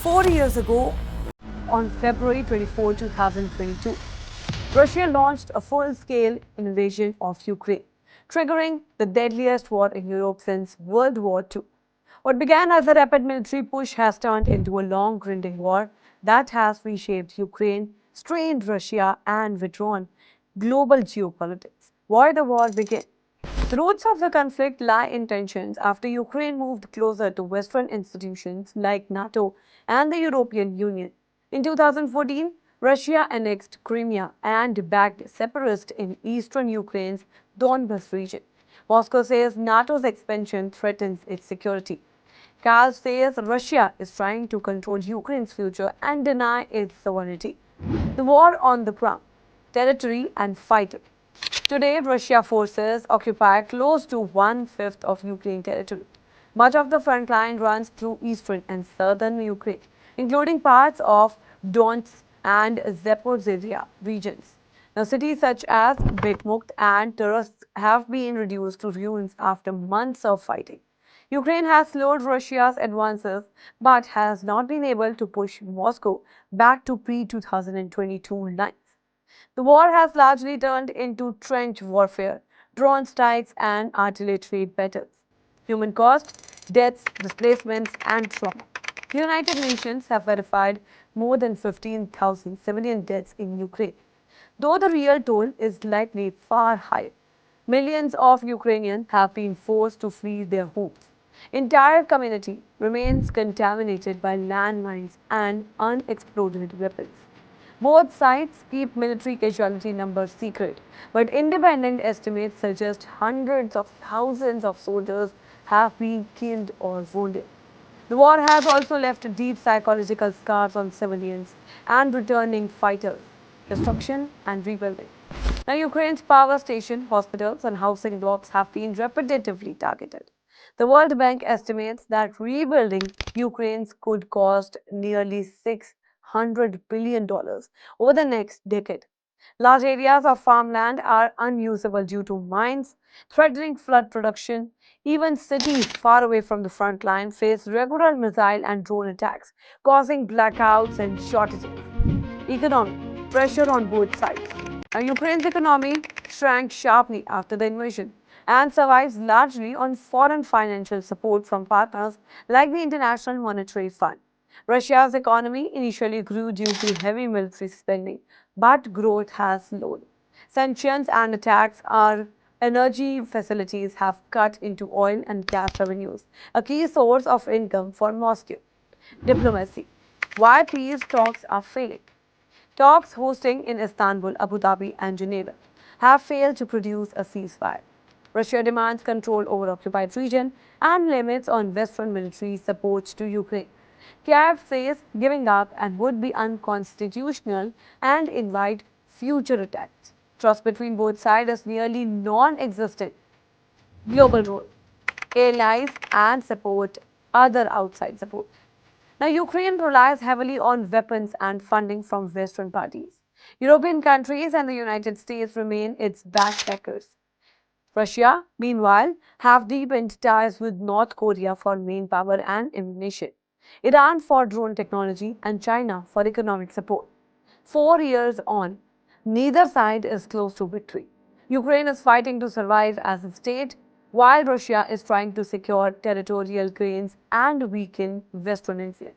4 years ago, on February 24, 2022, Russia launched a full-scale invasion of Ukraine, triggering the deadliest war in Europe since World War II. What began as a rapid military push has turned into a long, grinding war that has reshaped Ukraine, strained Russia, and withdrawn global geopolitics. Why the war began? The roots of the conflict lie in tensions after Ukraine moved closer to Western institutions like NATO and the European Union. In 2014, Russia annexed Crimea and backed separatists in eastern Ukraine's Donbas region. Moscow says NATO's expansion threatens its security. Kiev says Russia is trying to control Ukraine's future and deny its sovereignty. The war on the ground, territory, and fighters. Today, Russia forces occupy close to one-fifth of Ukraine territory. Much of the front line runs through eastern and southern Ukraine, including parts of Donetsk and Zaporizhia regions. Now, cities such as Bakhmut and Tursk have been reduced to ruins after months of fighting. Ukraine has slowed Russia's advances but has not been able to push Moscow back to pre-2022 lines. The war has largely turned into trench warfare, drone strikes, and artillery battles. Human cost, deaths, displacements, and trauma. The United Nations have verified more than 15,000 civilian deaths in Ukraine, though the real toll is likely far higher. Millions of Ukrainians have been forced to flee their homes. Entire community remains contaminated by landmines and unexploded weapons. Both sides keep military casualty numbers secret, but independent estimates suggest hundreds of thousands of soldiers have been killed or wounded. The war has also left deep psychological scars on civilians and returning fighters, destruction and rebuilding. Now, Ukraine's power station, hospitals, and housing blocks have been repetitively targeted. The World Bank estimates that rebuilding Ukraine could cost nearly $600 billion over the next decade. Large areas of farmland are unusable due to mines, threatening flood production. Even cities far away from the front line face regular missile and drone attacks, causing blackouts and shortages. Economic pressure on both sides. Now, Ukraine's economy shrank sharply after the invasion and survives largely on foreign financial support from partners like the International Monetary Fund. Russia's economy initially grew due to heavy military spending, but growth has slowed. Sanctions and attacks on energy facilities have cut into oil and gas revenues, a key source of income for Moscow. Diplomacy. Why peace talks are failing? Talks hosting in Istanbul, Abu Dhabi, and Geneva have failed to produce a ceasefire. Russia demands control over occupied region and limits on Western military support to Ukraine. Kiev says giving up and would be unconstitutional and invite future attacks. Trust between both sides is nearly non-existent. Global role, allies and support, other outside support. Now, Ukraine relies heavily on weapons and funding from Western parties. European countries and the United States remain its backpackers. Russia, meanwhile, have deepened ties with North Korea for main power and ammunition, Iran for drone technology, and China for economic support. 4 years on, neither side is close to victory. Ukraine is fighting to survive as a state, while Russia is trying to secure territorial gains and weaken Western influence.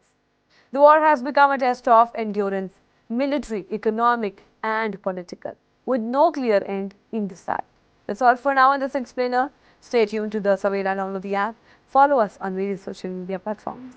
The war has become a test of endurance, military, economic, and political, with no clear end in sight. That's all for now on this explainer. Stay tuned to the Savera, download the app, follow us on various social media platforms.